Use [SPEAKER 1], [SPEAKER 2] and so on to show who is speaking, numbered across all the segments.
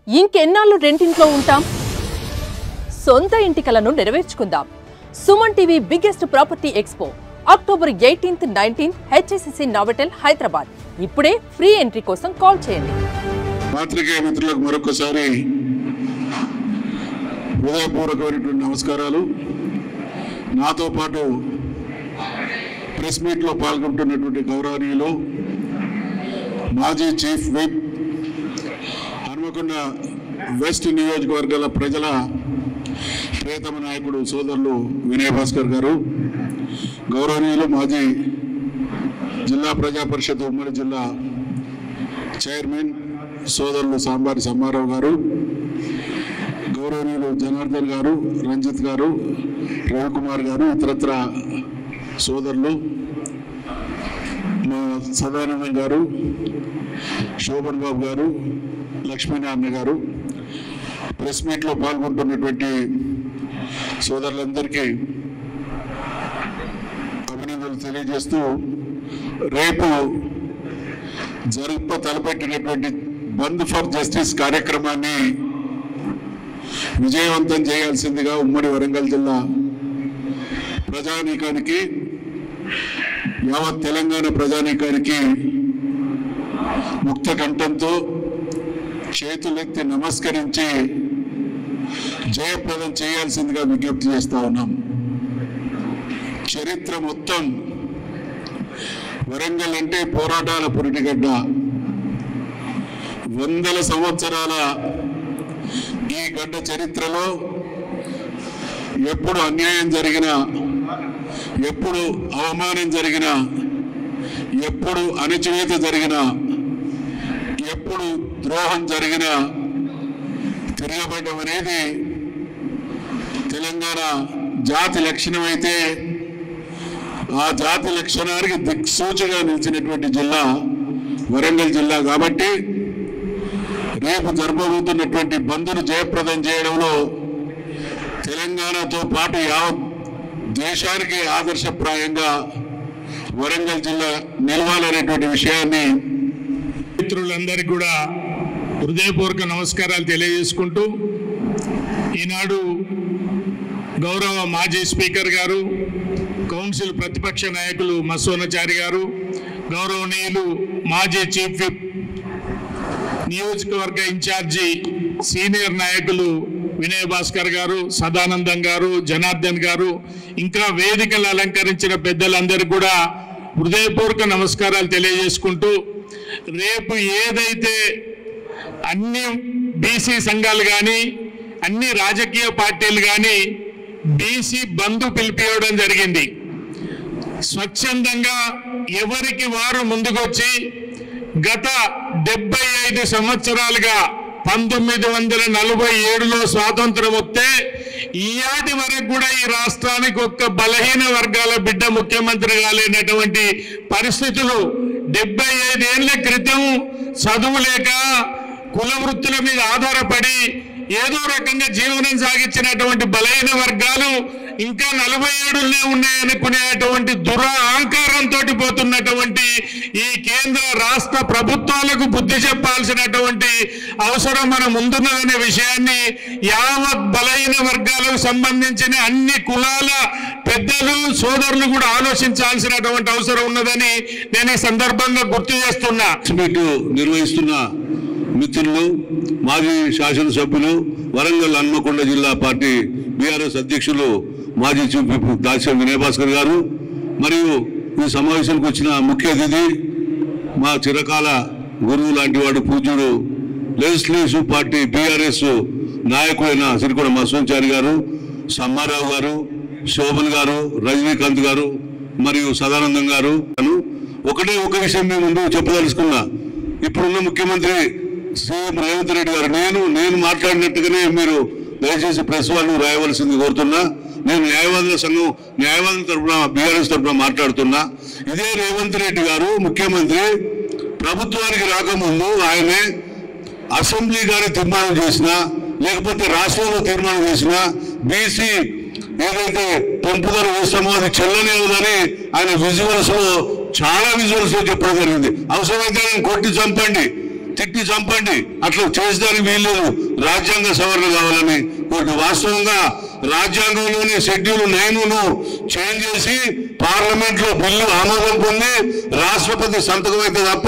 [SPEAKER 1] ఇంకెన్నాళ్ళు రెంటింట్లో ఉంటాం? సొంత ఇంటి కలను నెరవేర్చుకుందాం. Suman TV biggest property expo October 18th, 19th HSCC Novotel Hyderabad. ఇప్పుడే ఫ్రీ ఎంట్రీ కోసం కాల్ చేయండి.
[SPEAKER 2] పాత్రికేయ మిత్రులకు మరొకసారి హృదయపూర్వకమైనటువంటి నమస్కారాలు. నాతో పాటు ప్రెస్ మీట్లో పాల్గొంటున్నటువంటి గౌరవనీయులు మాజీ చీఫ్ విప్ హనుమకొండ వెస్ట్ నియోజకవర్గాల ప్రజల ప్రియతమ నాయకుడు సోదరులు వినయ్ భాస్కర్ గారు, గౌరవనీయులు మాజీ జిల్లా ప్రజా పరిషత్ ఉమ్మడి జిల్లా చైర్మన్ సోదరులు సాంబారి సమ్మారావు గారు, గౌరవనీయులు జనార్దన్ గారు, రంజిత్ గారు, రవికుమార్ గారు, ఇతరత్ర సోదరులు, మా సదానందం గారు, శోభన్ బాబు గారు, లక్ష్మీనారాయణ గారు, ప్రెస్ మీట్లో పాల్గొంటున్నటువంటి సోదరులందరికీ అభినందనలు తెలియజేస్తూ, రేపు తలపెట్టినటువంటి బంద్ ఫర్ జస్టిస్ కార్యక్రమాన్ని విజయవంతం చేయాల్సిందిగా ఉమ్మడి వరంగల్ జిల్లా ప్రజానీకానికి, యావత్ తెలంగాణ ప్రజానీకానికి ముక్త కంఠంతో చేతులెత్తి నమస్కరించి జయప్రదం చేయాల్సిందిగా విజ్ఞప్తి చేస్తా ఉన్నాం. చరిత్ర మొత్తం వరంగల్ అంటే పోరాటాల పురిటిగడ్డ. వందల సంవత్సరాల ఈ గడ్డ చరిత్రలో ఎప్పుడు అన్యాయం జరిగినా, ఎప్పుడు అవమానం జరిగినా, ఎప్పుడు అణచివేత జరిగినా, ఎప్పుడు ద్రోహం జరిగినా తిరగబడ్డం అనేది తెలంగాణ జాతి లక్షణం అయితే, ఆ జాతి లక్షణానికి దిక్సూచిగా నిలిచినటువంటి జిల్లా వరంగల్ జిల్లా. కాబట్టి రేపు జరపబోతున్నటువంటి బంద్ను జయప్రదం చేయడంలో తెలంగాణతో పాటు యావత్ దేశానికి ఆదర్శప్రాయంగా వరంగల్ జిల్లా నిలవాలనేటువంటి విషయాన్ని మిత్రులందరికీ కూడా హృదయపూర్వక నమస్కారాలు తెలియజేసుకుంటూ, ఈనాడు గౌరవ మాజీ స్పీకర్ గారు, కౌన్సిల్ ప్రతిపక్ష నాయకులు మసోనాచారి గారు, గౌరవనీయులు మాజీ చీఫ్ విప్ నియోజకవర్గ ఇన్ఛార్జి సీనియర్ నాయకులు వినయ్ భాస్కర్ గారు, సదానందం గారు, జనార్దన్ గారు, ఇంకా వేదికలు అలంకరించిన పెద్దలందరికీ కూడా హృదయపూర్వక నమస్కారాలు తెలియజేసుకుంటూ, రేపు ఏదైతే అన్ని బీసీ సంఘాలు కానీ అన్ని రాజకీయ పార్టీలు కానీ బీసీ బంధు పిలిపియడం జరిగింది. స్వచ్ఛందంగా ఎవరికి వారు ముందుకొచ్చి గత 75 సంవత్సరాలుగా 1947లో స్వాతంత్రం వస్తే ఈయాటి వరకు కూడా ఈ రాష్ట్రానికి ఒక్క బలహీన వర్గాల బిడ్డ ముఖ్యమంత్రి కాలేనటువంటి పరిస్థితులు 75 ఏళ్ల క్రితం చదువు లేక కుల వృత్తుల మీద ఆధారపడి ఏదో రకంగా జీవనం సాగించినటువంటి బలహీన వర్గాలు ఇంకా 47 ఉన్నాయనుకునేటువంటి దురహంకారంతో పోతున్నటువంటి ఈ కేంద్ర రాష్ట్ర ప్రభుత్వాలకు బుద్ధి చెప్పాల్సినటువంటి అవసరం మన ముందున్నదనే విషయాన్ని యావత్ బలహీన వర్గాలకు సంబంధించిన అన్ని కులాల పెద్దలు సోదరులు కూడా ఆలోచించాల్సినటువంటి అవసరం ఉన్నదని నేను ఈ సందర్భంగా గుర్తు చేస్తున్నా.
[SPEAKER 3] నిర్వహిస్తున్న మిత్రులు, మాజీ శాసనసభ్యులు, వరంగల్ హన్మకొండ జిల్లా పార్టీ బీఆర్ఎస్ అధ్యక్షులు మాజీ చీఫ్ విప్ దాస్యం వినయ్ భాస్కర్ గారు, మరియు ఈ సమావేశానికి వచ్చిన ముఖ్య అతిథి మా చిరకాల గురువు లాంటి వాడు పూజ్యుడు లెజిస్లేటివ్ పార్టీ బీఆర్ఎస్ నాయకుడైన సిరికొండ మసోనాచారి గారు, సమ్మారావు గారు, శోభన్ గారు, రజనీకాంత్ గారు, మరియు సదానందం గారు. ఒక విషయం మేము ముందు చెప్పదలుచుకున్నా. ఇప్పుడున్న ముఖ్యమంత్రి సీఎం రేవంత్ రెడ్డి గారు, నేను మాట్లాడినట్టుగానే మీరు దయచేసి ప్రెస్ వాళ్ళు రాయవలసింది కోరుతున్నా. నేను న్యాయవాదుల సంఘం న్యాయవాదుల తరఫున బీఆర్ఎస్ తరఫున మాట్లాడుతున్నా. ఇదే రేవంత్ రెడ్డి గారు ముఖ్యమంత్రి ప్రభుత్వానికి రాకముందు ఆయనే అసెంబ్లీ గారి తీర్మానం చేసినా, లేకపోతే రాష్ట్రంలో తీర్మానం చేసినా బీసీ ఏదైతే పెంపుదల వేస్తామో అది చెల్లలేదని ఆయన విజువల్స్ లో చాలా విజువల్స్ లో చెప్పడం జరిగింది. అవసరమైతే ఆయన కొట్టి చంపండి, తిట్టి చంపండి, అట్లా చేసేదానికి వీల్లేదు, రాజ్యాంగ సవరణ కావాలని కోరిక. వాస్తవంగా రాజ్యాంగంలోని షెడ్యూల్ 9ను చేంజ్ చేసి పార్లమెంట్ లో బిల్లు ఆమోదం పొంది రాష్ట్రపతి సంతకం అయితే తప్ప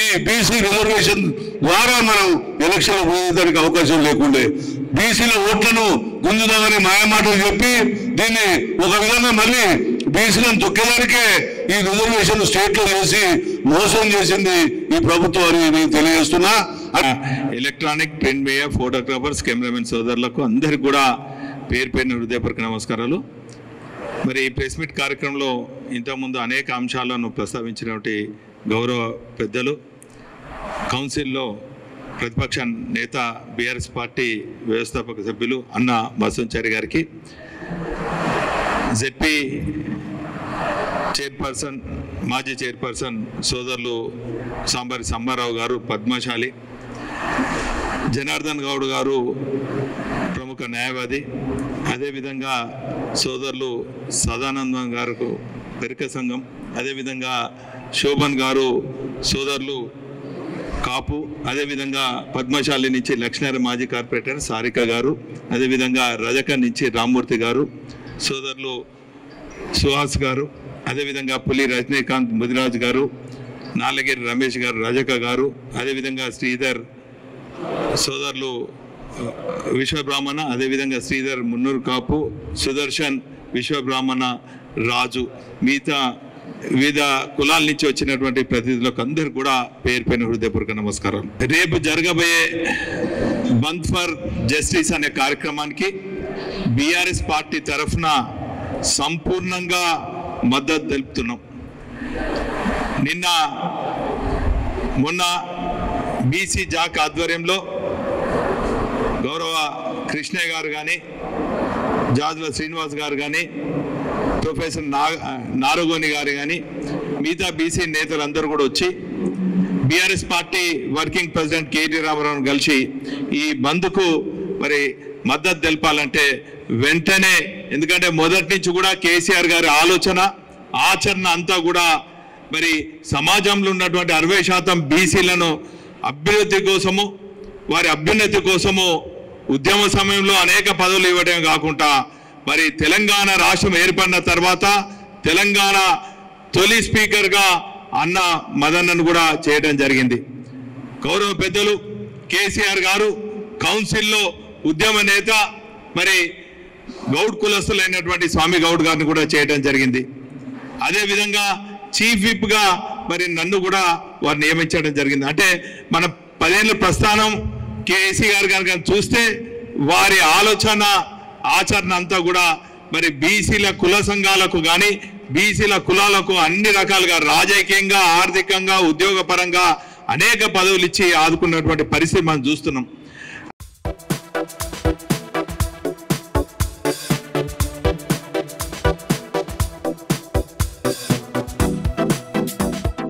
[SPEAKER 3] ఈ బీసీ రిజర్వేషన్ ద్వారా మనం ఎలక్షన్ పోయేదానికి అవకాశం లేకుండే. బీసీల ఓట్లను గుంజుదామని మాయమాటలు చెప్పి దీన్ని ఒక విధంగా మళ్ళీ బీసీలను తొక్కేదానికే ఈ రిజర్వేషన్ స్టేట్ లో చేసి మోసం చేసింది ఈ ప్రభుత్వం అని నేను తెలియజేస్తున్నా.
[SPEAKER 4] Electronic print media photographers cameraman సోదరులకు అందరికి కూడా పేరు పేరున హృదయపూర్వక నమస్కారాలు. మరి ఈ ప్రెస్ మీట్ కార్యక్రమంలో ఇంతకుముందు అనేక అంశాలను ప్రస్తావించినటువంటి గౌరవ పెద్దలు, కౌన్సిల్లో ప్రతిపక్ష నేత బీఆర్ఎస్ పార్టీ వ్యవస్థాపక సభ్యులు అన్న బసవంచారి గారికి, జెడ్పీ చైర్పర్సన్ మాజీ చైర్పర్సన్ సోదరులు సాంబారి సంబారావు గారు పద్మశాలి, జనార్దన్ గౌడ్ గారు ప్రముఖ న్యాయవాది, అదేవిధంగా సోదరులు సదానందం గారు పెరిక సంఘం, అదేవిధంగా శోభన్ గారు సోదరులు కాపు, అదేవిధంగా పద్మశాలి నుంచి లక్ష్మీనారాయణ మాజీ కార్పొరేటర్ సారిక గారు, అదేవిధంగా రజక నుంచి రామ్మూర్తి గారు, సోదరులు సుహాస్ గారు, అదేవిధంగా పులి రజనీకాంత్ ముదిరాజు గారు, నాలగిరి రమేష్ గారు రజక గారు, అదేవిధంగా శ్రీధర్ సోదరులు విశ్వబ్రాహ్మణ, అదేవిధంగా శ్రీధర్ మున్నూరు కాపు, సుదర్శన్ విశ్వబ్రాహ్మణ రాజు, మిగతా వివిధ కులాల నుంచి వచ్చినటువంటి ప్రతినిధులకు అందరు కూడా పేరు పైన హృదయపూర్వక నమస్కారం. రేపు జరగబోయే బంద్ ఫర్ జస్టిస్ అనే కార్యక్రమానికి బీఆర్ఎస్ పార్టీ తరఫున సంపూర్ణంగా మద్దతు తెలుపుతున్నాం. మొన్న బీసీ జాక్ ఆధ్వర్యంలో గౌరవ కృష్ణయ్య గారు కానీ, జాజుల శ్రీనివాస్ గారు కానీ, ప్రొఫెసర్ నారగోని గారు కానీ, మిగతా బీసీ నేతలందరూ కూడా వచ్చి BRS party working president KT రామారావును కలిసి ఈ బంద్కు మరి మద్దతు తెలపాలంటే వెంటనే, ఎందుకంటే మొదటి నుంచి కూడా కేసీఆర్ గారి ఆలోచన ఆచరణ అంతా కూడా మరి సమాజంలో ఉన్నటువంటి 60% బీసీలను అభ్యున్నతి కోసము, వారి అభ్యున్నతి కోసము ఉద్యమ సమయంలో అనేక పదవులు ఇవ్వడం కాకుండా మరి తెలంగాణ రాష్ట్రం ఏర్పడిన తర్వాత తెలంగాణ తొలి స్పీకర్గా అన్న మదన్నను కూడా చేయడం జరిగింది. గౌరవ పెద్దలు కేసీఆర్ గారు కౌన్సిల్లో ఉద్యమ నేత మరి గౌడ్ కులస్తులైనటువంటి స్వామి గౌడ్ గారిని కూడా చేయడం జరిగింది. అదేవిధంగా చీఫ్ విప్గా మరి నన్ను కూడా వారు నియమించడం జరిగింది. అంటే మన 10 ఏళ్ళ ప్రస్థానం కేసీఆర్ గారు చూస్తే వారి ఆలోచన ఆచరణ అంతా కూడా మరి బీసీల కుల సంఘాలకు కానీ బీసీల కులాలకు అన్ని రకాలుగా రాజకీయంగా, ఆర్థికంగా, ఉద్యోగపరంగా అనేక పదవులు ఇచ్చి ఆదుకున్నటువంటి పరిస్థితి మనం చూస్తున్నాం.